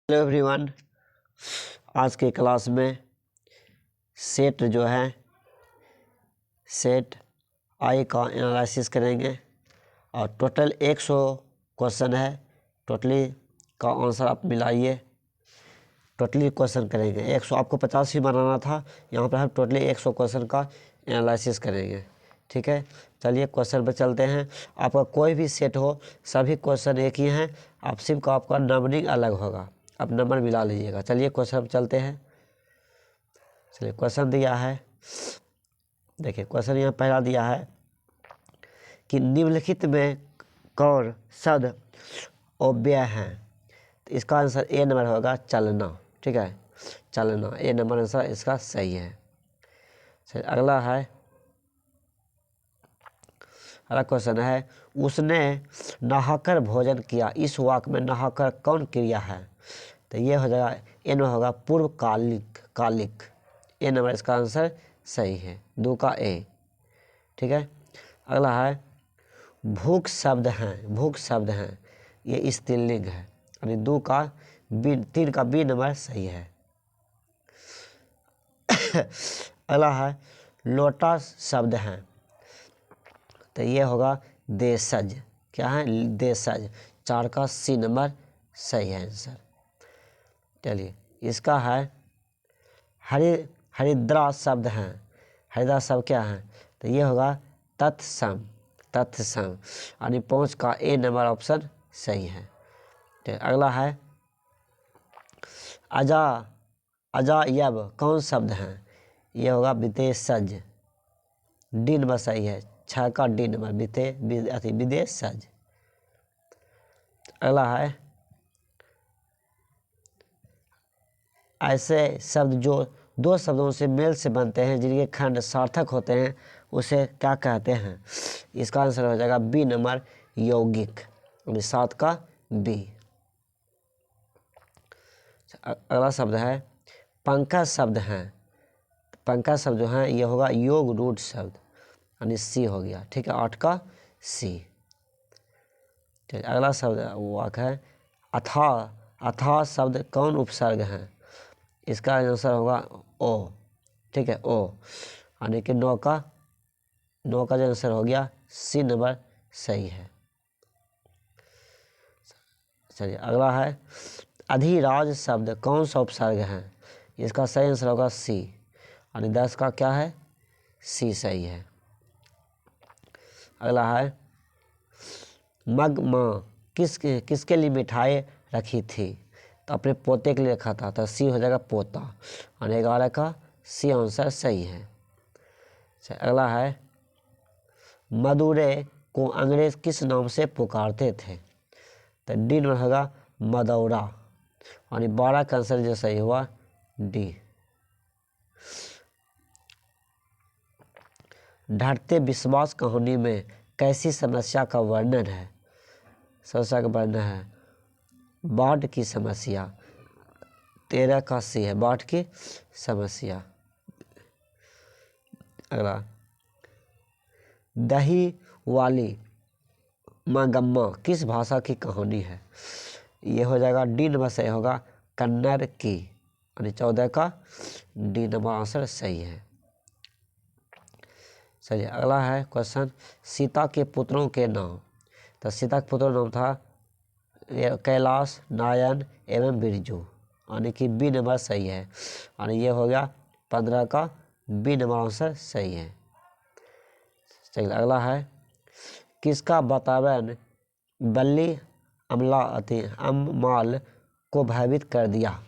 Hello everyone, आज के class में सेट जो है सेट आई का एनालिसिस करेंगे और टोटल 100 क्वेश्चन है। टोटली का आंसर आप मिलाइए। टोटली क्वेश्चन करेंगे 100, आपको 50 ही बनाना था, यहाँ पर हम टोटली 100 क्वेश्चन का एनालिसिस करेंगे। ठीक है, चलिए क्वेश्चन पर चलते हैं। आपका कोई भी सेट हो, सभी क्वेश्चन एक ही हैं, आप सिर्फ का आपका नंबरिंग अलग होगा, आप नंबर मिला लीजिएगा। चलिए क्वेश्चन पर चलते हैं। चलिए क्वेश्चन दिया है, देखिए क्वेश्चन यहाँ पहला दिया है कि निम्नलिखित में कौन शब्द अव्यय है। तो इसका आंसर ए नंबर होगा चलना। ठीक है, चलना ए नंबर आंसर इसका सही है। चलिए अगला क्वेश्चन है, उसने नहाकर भोजन किया। इस वाक्य में नहाकर कौन क्रिया है। तो ये हो जाएगा ए नंबर होगा पूर्वकालिक। ए नंबर इसका आंसर सही है, 2 का ए। ठीक है, अगला है भूख शब्द हैं, ये स्त्रीलिंग है, यानी 2 का बी, 3 का बी नंबर सही है। अगला है लोटा शब्द हैं, तो ये होगा देशज। क्या है, देशज, 4 का सी नंबर सही है आंसर। चलिए इसका है हरिद्रा शब्द हैं। हरिद्रा शब्द क्या है, तो ये होगा तत्सम, यानी 5 का ए नंबर ऑप्शन सही है। तो अगला है अजायब कौन शब्द हैं। ये होगा विदेशज, डी नंबर सही है, 6 का डी नंबर विदेशज। अगला है ऐसे शब्द जो 2 शब्दों से मेल से बनते हैं, जिनके खंड सार्थक होते हैं, उसे क्या कहते हैं। इसका आंसर हो जाएगा बी नंबर यौगिक, 7 का बी। अगला शब्द है पंकज शब्द हैं। पंकज शब्द जो है ये होगा योग रूढ़ शब्द, यानी सी हो गया। ठीक है, 8 का सी। अगला शब्द वाक्य है अथाह शब्द कौन उपसर्ग है। इसका आंसर होगा ओ। ठीक है, ओ, यानी कि 9 का जो आंसर हो गया सी नंबर सही है। चलिए अगला है अधिराज शब्द कौन सा उपसर्ग है। इसका सही आंसर होगा सी, यानी 10 का क्या है, सी सही है। अगला है मग माँ किसके लिए मिठाई रखी थी। तो अपने पोते के लिए रखा था, तो सी हो जाएगा पोता, यानी 11 का सी आंसर सही है। अगला है मदुरै को अंग्रेज किस नाम से पुकारते थे। तो डी में होगा मदौरा, यानी 12 का आंसर जो सही हुआ डी। ढटते विश्वास कहानी में कैसी समस्या का वर्णन है। समस्या का वर्णन है बाढ़ की समस्या, 13 का सी है, बाढ़ की समस्या। अगला दही वाली मांगम्मा किस भाषा की कहानी है। ये हो जाएगा डी नंबर सही होगा कन्नड़ की, यानी 14 का डी नंबर आंसर सही है। चलिए अगला है क्वेश्चन सीता के पुत्रों के नाम। तो सीता के पुत्रों नाम था कैलाश, नारायण एवं बिरजू, यानी कि बी नंबर सही है, यानी ये हो गया 15 का बी नंबर आंसर सही है। चलिए अगला है किसका वातावरण बल्ली अम्माल को भयभीत कर दिया।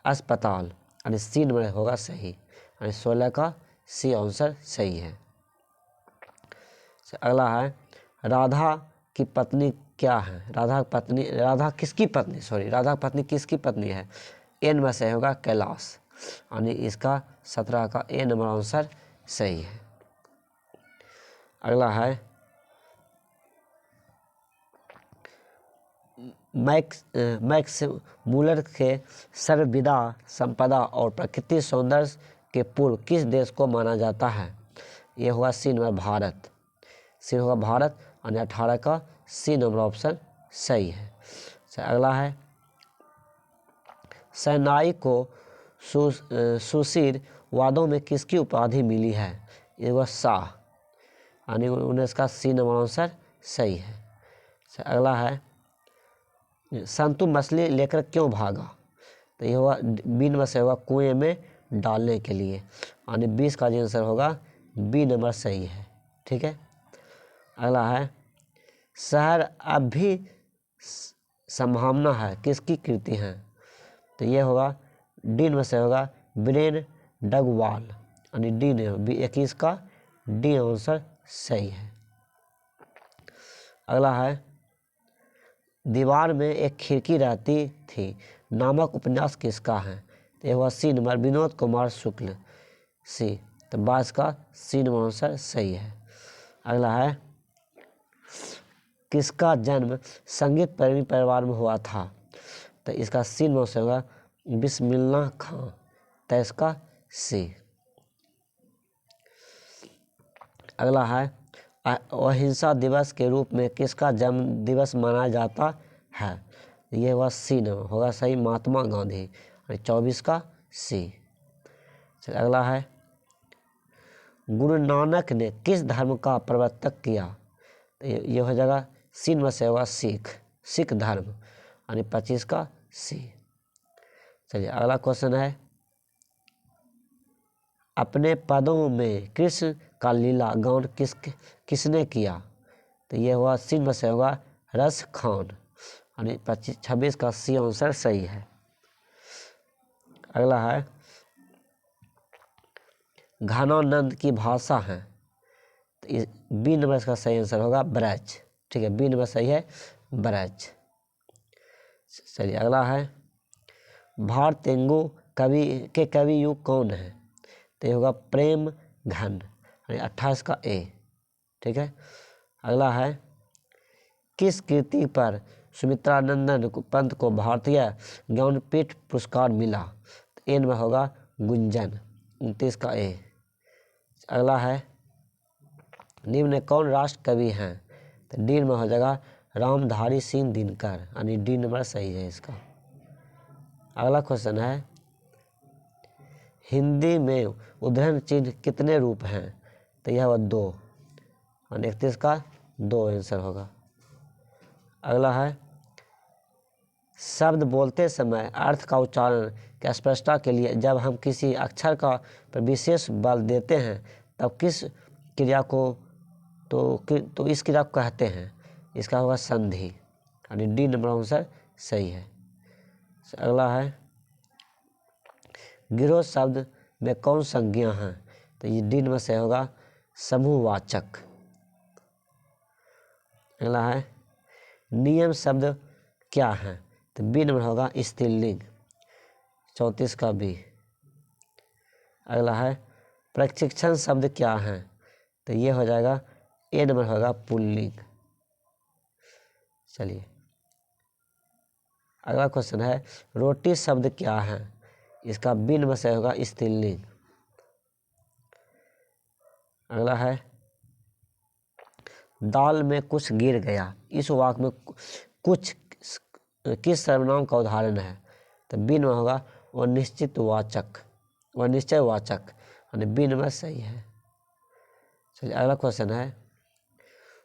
अस्पताल, यानी सी नंबर होगा सही, यानी 16 का सी आंसर सही है। अगला है राधा की पत्नी क्या है। राधा किसकी पत्नी है। ए नंबर सही होगा कैलाश, यानी इसका 17 का ए नंबर आंसर सही है। अगला है मैक्स मूलर के सर्वविदा संपदा और प्राकृतिक सौंदर्य के पूर्व किस देश को माना जाता है। ये होगा सी नंबर भारत, सी होगा भारत, यानी 18 का सी नंबर ऑप्शन सही है। अगला है शहनाई को सुशीर वादों में किसकी उपाधि मिली है? ये वह शाह, यानी 19 का सी नंबर आंसर सही है। अगला है संतु मछली लेकर क्यों भागा? तो ये हुआ बी नंबर से होगा कुएं में डालने के लिए, यानी 20 का आंसर होगा बी नंबर सही है। ठीक है। अगला है शहर अब भी संभावना है किसकी कृति है? तो ये होगा डी नंबर से होगा ब्रेन डगवाल, यानी डी ने 21 का डी आंसर सही है। अगला है दीवार में एक खिड़की रहती थी नामक उपन्यास किसका है? तो यह हुआ सी नंबर विनोद कुमार शुक्ल सी, तो 22 का सी नंबर आंसर सही है। अगला है किसका जन्म संगीत प्रेमी परिवार में हुआ था? तो इसका सी नंबर से होगा बिस्मिल्लाह खां, 23 का सी। अगला है अहिंसा दिवस के रूप में किसका जन्म दिवस मनाया जाता है? ये हुआ सी नंबर होगा सही महात्मा गांधी, 24 का सी। चलिए अगला है गुरु नानक ने किस धर्म का प्रवर्तक किया? तो ये हो जाएगा सी नंबर से होगा सिख धर्म, यानी 25 का सी। चलिए अगला क्वेश्चन है अपने पदों में कृष्ण का लीला गान किसने किया? तो ये हुआ सी नंबर से होगा रस खान, यानी 26 का सी आंसर सही है। अगला है घनानंद की भाषा है? तो बी नंबर का सही आंसर होगा ब्रज। ठीक है, बी नंबर सही है ब्रज। चलिए अगला है भारतेंदु कवि युग कौन है? तो ये होगा प्रेम घन, 28 का ए। ठीक है। अगला है किस कृति पर सुमित्रानंदन पंत को भारतीय ज्ञानपीठ पुरस्कार मिला? तो ए में होगा गुंजन, 29 का ए। अगला है निम्न कौन राष्ट्र कवि हैं? तो डी में हो जाएगा रामधारी सिंह दिनकर, यानी डी नंबर सही है इसका। अगला क्वेश्चन है हिंदी में उद्धरण चिन्ह कितने रूप हैं? तो यह हुआ 2, और 31 का 2 आंसर होगा। अगला है शब्द बोलते समय अर्थ का उच्चारण की स्पष्टता के लिए जब हम किसी अक्षर का पर विशेष बल देते हैं तब किस क्रिया को तो इस क्रिया को कहते हैं? इसका होगा संधि, यानी डी नंबर आंसर सही है। अगला है गिरोह शब्द में कौन संज्ञा है? तो ये डी नंबर से होगा समूहवाचक। अगला है नियम शब्द क्या है? तो बी नंबर होगा स्त्रीलिंग, 34 का बी। अगला है प्रशिक्षण शब्द क्या है? तो ये हो जाएगा ए नंबर होगा पुल्लिंग। चलिए अगला क्वेश्चन है रोटी शब्द क्या है? इसका बी नंबर से होगा स्त्रीलिंग। अगला है दाल में कुछ गिर गया, इस वाक्य में कुछ किस सर्वनाम का उदाहरण है? तो बी नंबर होगा वह निश्चयवाचक, यानी बी नंबर सही है। चलिए अगला क्वेश्चन है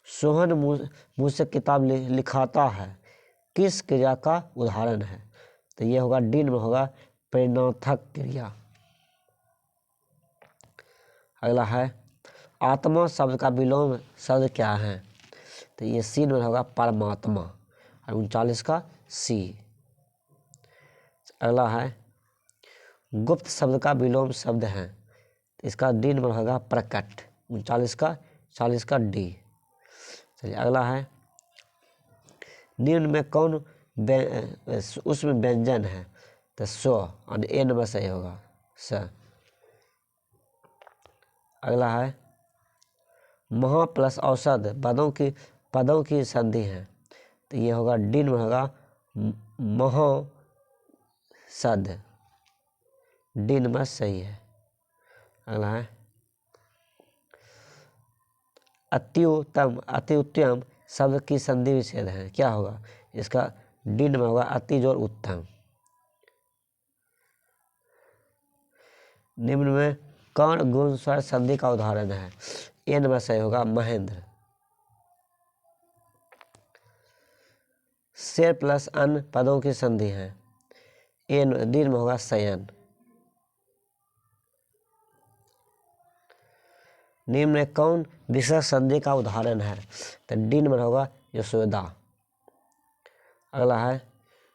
सोहन मुझसे किताब लिखाता है किस क्रिया का उदाहरण है? तो ये होगा डी नंबर होगा प्रेरणार्थक क्रिया। अगला है आत्मा शब्द का विलोम शब्द क्या है? तो ये सी नंबर होगा परमात्मा, और 39 का सी। अगला है गुप्त शब्द का विलोम शब्द है? तो इसका डी नंबर होगा प्रकट, 40 का डी। चलिए अगला है निम्न में कौन उसमें व्यंजन है? तो सो, और ए नंबर सही होगा स। अगला है महा प्लस औषध पदों की संधि है? तो ये होगा डी नंबर होगा महौषध, डी नंबर सही है। अगला है अति उत्तम शब्द की संधि विच्छेद है, क्या होगा? इसका डी नंबर होगा अति जोर उत्तम। निम्न में कौन गुण स्वर संधि का उदाहरण है? ए नंबर सही होगा महेंद्र। शेर प्लस अन्य पदों की संधि है। डी में होगा शयन। निम्न में कौन विशेष संधि का उदाहरण है? तो डी में होगा यशोदा। अगला है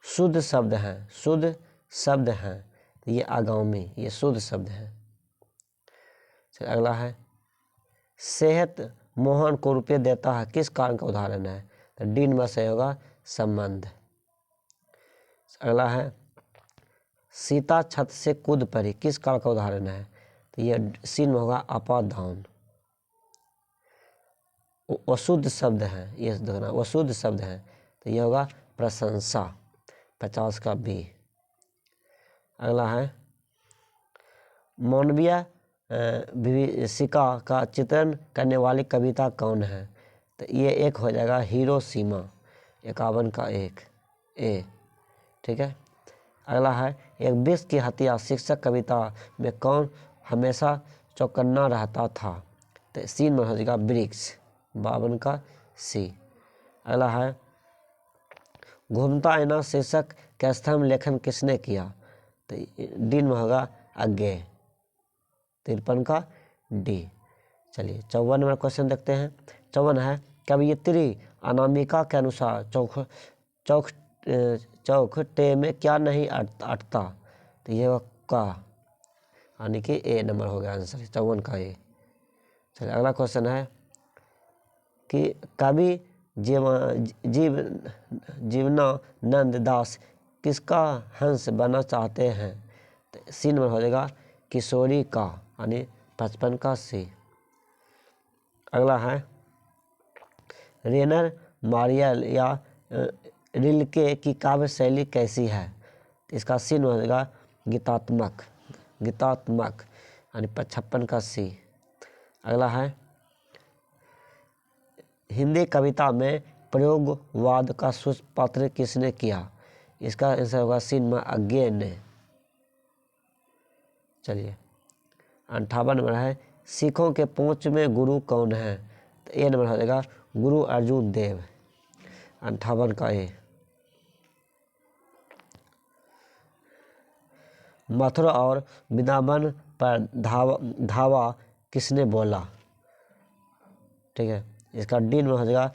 शुद्ध शब्द है, शुद्ध शब्द है, तो ये आगामी, ये शुद्ध शब्द है। चलिए अगला है सेहत मोहन को रुपये देता है, किस कारण का उदाहरण है? तो डी में सही होगा संबंध। अगला है सीता छत से कूद पड़ी, किस काल का उदाहरण है? तो यह सी में होगा अपादान। अशुद्ध शब्द है, ये देखना अशुद्ध शब्द है, तो यह होगा प्रशंसा। 50 का बी। अगला है मानवीय विभीषिका का चित्रण करने वाली कविता कौन है? तो ये एक हो जाएगा हिरोशिमा। 51 का एक ए। ठीक है। अगला है एक विष की हत्या शिक्षक कविता में कौन हमेशा चौकन्ना रहता था? तो सीन में हो जाएगा वृक्ष। 52 का सी। अगला है घूमता आईना शीर्षक का स्तंभ लेखन किसने किया? तो डी में होगा अज्ञे। 53 का डी। चलिए 54 नंबर क्वेश्चन देखते हैं। 54 है कवयित्री अनामिका के अनुसार चौखटे में क्या नहीं अटता? तो ये का, यानी कि ए नंबर हो गया आंसर 54 का ए। चलिए अगला क्वेश्चन है कि कवि जीवनानंद दास किसका हंस बनना चाहते हैं? तो सी नंबर हो जाएगा किशोरी का, यानी 55 का सी। अगला है रेनर मारियल या रिल्के की काव्य शैली कैसी है? इसका सी नंबर हो जाएगा गीतात्मक, गीतात्मक, यानी 55 का सी। अगला है हिंदी कविता में प्रयोगवाद का सूत्रपात्र किसने किया? इसका आंसर होगा सी में अज्ञे ने। चलिए 58 नंबर है सिखों के 5वें गुरु कौन है? तो ए नंबर हो जाएगा गुरु अर्जुन देव। 58 का ए। मथुरा और वृंदावन पर धावा किसने बोला? ठीक है, इसका डी में हो जाएगा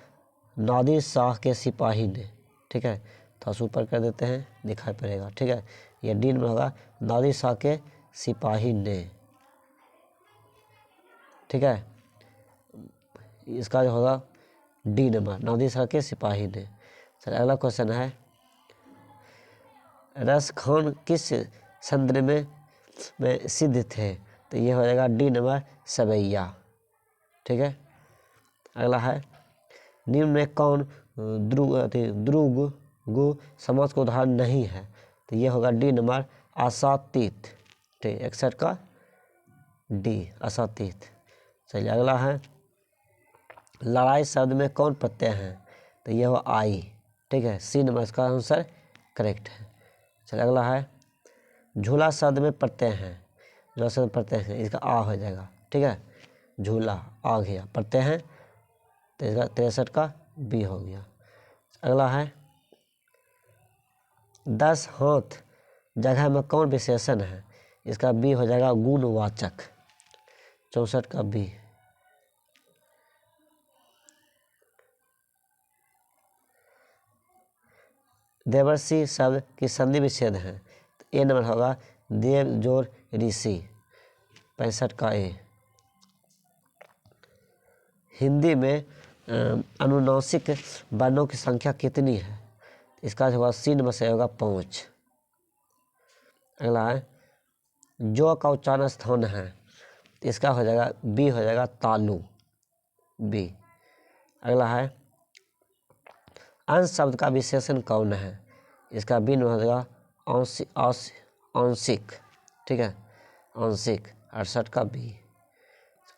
नादिर शाह के सिपाही ने। ठीक है, थोड़ा सा ऊपर कर देते हैं, दिखाई पड़ेगा। ठीक है, यह डी में होगा नादिर शाह के सिपाही ने। ठीक है, इसका जो होगा डी नंबर नादिर शाह के सिपाही ने। चलिए अगला क्वेश्चन है रस खान किस संदर्भ में सिद्ध थे? तो ये हो जाएगा डी नंबर सवैया। ठीक है, अगला है निम्न में कौन द्रुग समाज का उदाहरण नहीं है? तो ये होगा डी नंबर आशातीत। ठीक, 61 का डी आशातीत। चलिए अगला है लड़ाई शब्द में कौन प्रत्यय है? तो ये हो आई। ठीक है, सी नंबर इसका आंसर करेक्ट है। चलिए अगला है झूला शब्द में प्रत्यय है, जो शब्द प्रत्यय है इसका आ हो जाएगा। ठीक है, झूला आ गया, प्रत्यय है, तो इसका 63 का बी हो गया। अगला है 10 हाथ जगह में कौन विशेषण है? इसका बी हो जाएगा गुणवाचक। 64 का बी। देवर्षि शब्द की संधि विच्छेद है, तो ए नंबर होगा देव जोड़ ऋषि। 65 का ए। हिंदी में अनुनासिक वर्णों की संख्या कितनी है? इसका होगा सी नंबर से होगा 5। अगला है जो का उच्चारण स्थान है, तो इसका हो जाएगा बी हो जाएगा तालु, बी। अगला है अंश शब्द का विशेषण कौन है? इसका बी नंबर हो जाएगा आंशिक। ठीक है, आंशिक। 68 का बी।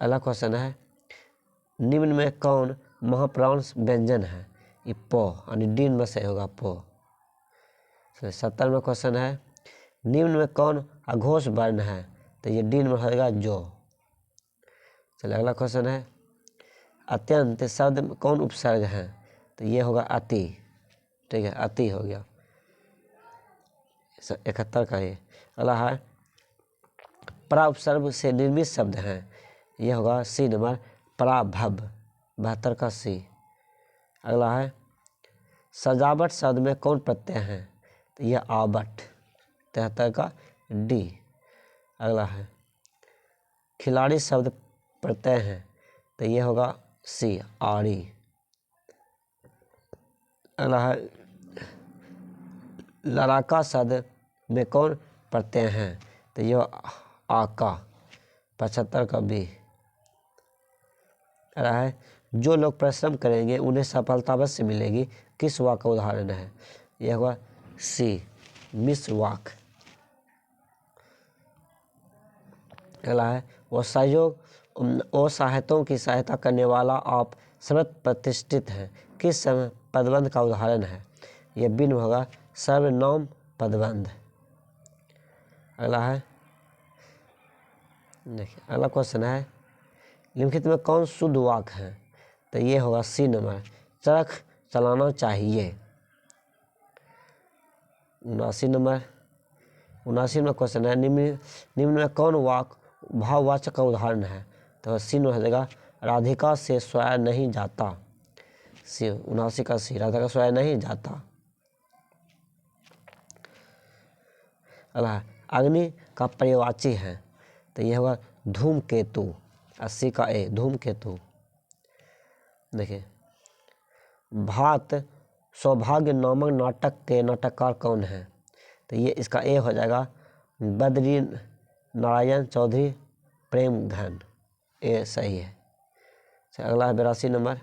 अगला क्वेश्चन है निम्न में कौन महाप्राण व्यंजन है? ये प, यानी डी में से होगा प। तो 70वां क्वेश्चन है निम्न में कौन अघोष वर्ण है, तो ये डी नंबर होगा जो। चलिए अगला क्वेश्चन है अत्यंत शब्द में कौन उपसर्ग है, तो ये होगा अति। ठीक है, अति हो गया 71 का ये। अगला है परा उपसर्ग से निर्मित शब्द हैं, ये होगा सी नंबर पराभव 72 का सी। अगला है सजावट शब्द में कौन प्रत्यय है, तो यह आवट 73 का डी। अगला है खिलाड़ी शब्द प्रत्यय है, तो यह होगा सी आड़ी। अगला है लड़ाका शब्द में कौन प्रत्यय है, तो यह आका 75 का बी। अगला है जो लोग परिश्रम करेंगे उन्हें सफलता अवश्य मिलेगी, किस वाक्य का उदाहरण है, यह होगा सी मिसवाक। अगला है वो सहयोग और सहायताओं की सहायता करने वाला आप सर्वत्र प्रतिष्ठित है, किस समय पदबंध का उदाहरण है, यह बिन होगा सर्वनाम पदबंध। अगला है देखिए अगला क्वेश्चन है निम्नलिखित में कौन शुद्ध वाक्य है, तो ये होगा सी नंबर चरख चलाना चाहिए। 79 क्वेश्चन है निम्न में कौन भाववाचक का उदाहरण है, तो सी नंबर हो जाएगा राधिका से सोया नहीं जाता। सी 79 का सी राधिका सोया नहीं जाता। अगला अग्नि का पर्यायवाची है, तो यह होगा धूमकेतु 80 का ए धूमकेतु। देखिए भात सौभाग्य नामक नाटक के नाटककार कौन है, तो ये इसका ए हो जाएगा बद्री नारायण चौधरी प्रेमधन, ए सही है। अगला है 82 नंबर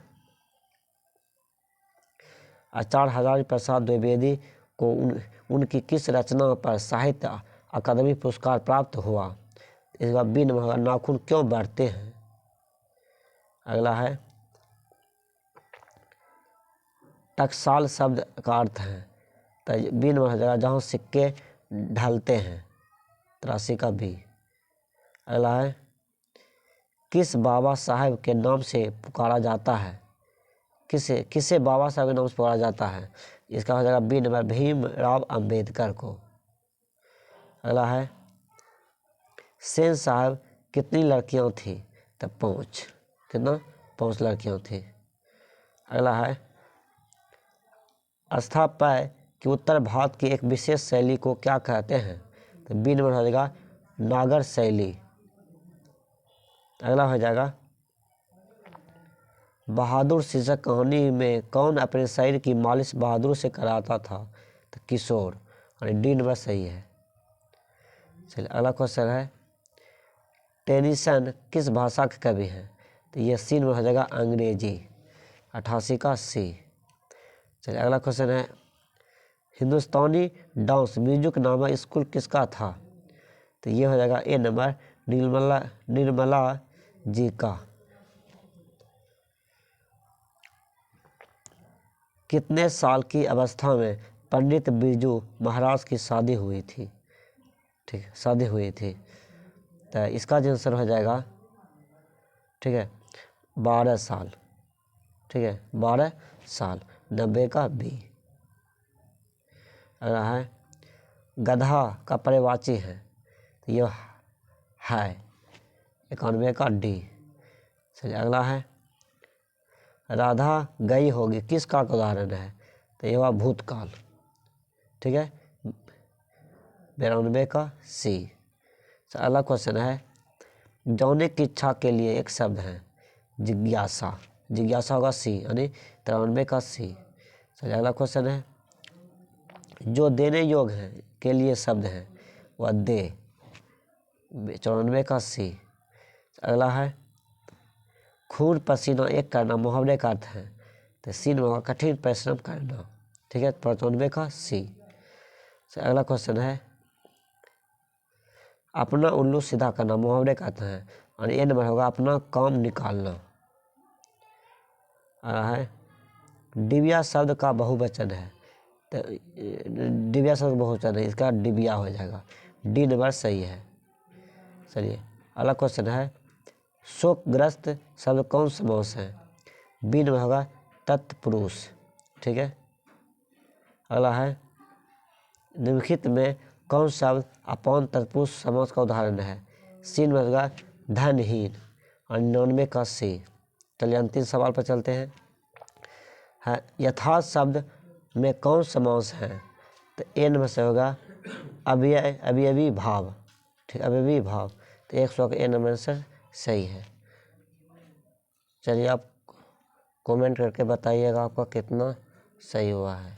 आचार्य हजारी प्रसाद द्विवेदी को उनकी किस रचना पर साहित्य अकादमी पुरस्कार प्राप्त हुआ, इसका बी नंबर होगा नाखून क्यों बढ़ते हैं। अगला है टकसाल शब्द का अर्थ है, तो बी नंबर हो जाएगा जहाँ सिक्के ढलते हैं 83 का बी। अगला है किस बाबा साहब के नाम से पुकारा जाता है, किसे बाबा साहब के नाम से पुकारा जाता है, इसका हो जाएगा बी नंबर भीमराव अंबेडकर को। अगला है सेन साहब कितनी लड़कियां थी, तो 5 कितना 5 लड़कियां थी। अगला है स्थापत्य की उत्तर भारत की एक विशेष शैली को क्या कहते हैं, तो बी नंबर हो जाएगा नागर शैली। अगला हो जाएगा बहादुर शीर्षक कहानी में कौन अपने शरीर की मालिश बहादुर से कराता था, तो किशोर, और डी नंबर सही है। चलिए अगला क्वेश्चन है टेनिसन किस भाषा के कवि हैं, तो ये सी नंबर हो जाएगा अंग्रेजी 88 का सी। चलिए अगला क्वेश्चन है हिंदुस्तानी डांस म्यूजिक नामक स्कूल किसका था, तो ये हो जाएगा ए नंबर निर्मला जी का। कितने साल की अवस्था में पंडित बिरजू महाराज की शादी हुई थी, ठीक है शादी हुई थी, तो इसका आंसर हो जाएगा ठीक है 12 साल, ठीक है 12 साल 90 का बी। अगला है गधा का पर्यायवाची है, तो यह है 91 का डी। चलिए अगला है राधा गई होगी किस काल का उदाहरण है, तो यह हुआ भूतकाल, ठीक है 92 का सी। अगला क्वेश्चन है जानने की इच्छा के लिए एक शब्द है जिज्ञासा, जिज्ञासा होगा सी यानी 93 का सी। चलिए अगला क्वेश्चन है जो देने योग्य है के लिए शब्द है वह दे 94 का सी। अगला है खून पसीना एक करना मुहावरे का अर्थ है, तो सी में कठिन परिश्रम करना, ठीक है 95 का सी। अगला क्वेश्चन है अपना उल्लू सीधा करना मुहावरे का अर्थ है, और ए नंबर होगा अपना काम निकालना। अगला है डिबिया शब्द का बहुवचन है, तो डिबिया शब्द बहुवचन है, इसका डिबिया हो जाएगा। डी नंबर सही है। चलिए अगला क्वेश्चन है, शोकग्रस्त शब्द कौन समास है? बी नंबर होगा तत्पुरुष। ठीक है। अगला है, निम्नलिखित में कौन शब्द अपौन तत्पुरुष समास का उदाहरण है? सी नंबर होगा धनहीन और 99 का सी। चलिए अंतिम सवाल पर चलते हैं। यथार्थ शब्द में कौन समास है? तो ए नंबर से होगा अवयवी भाव। ठीक, अवयवी भाव। तो 100 का ए नंबर आंसर सही है। चलिए आप कमेंट करके बताइएगा आपका कितना सही हुआ है।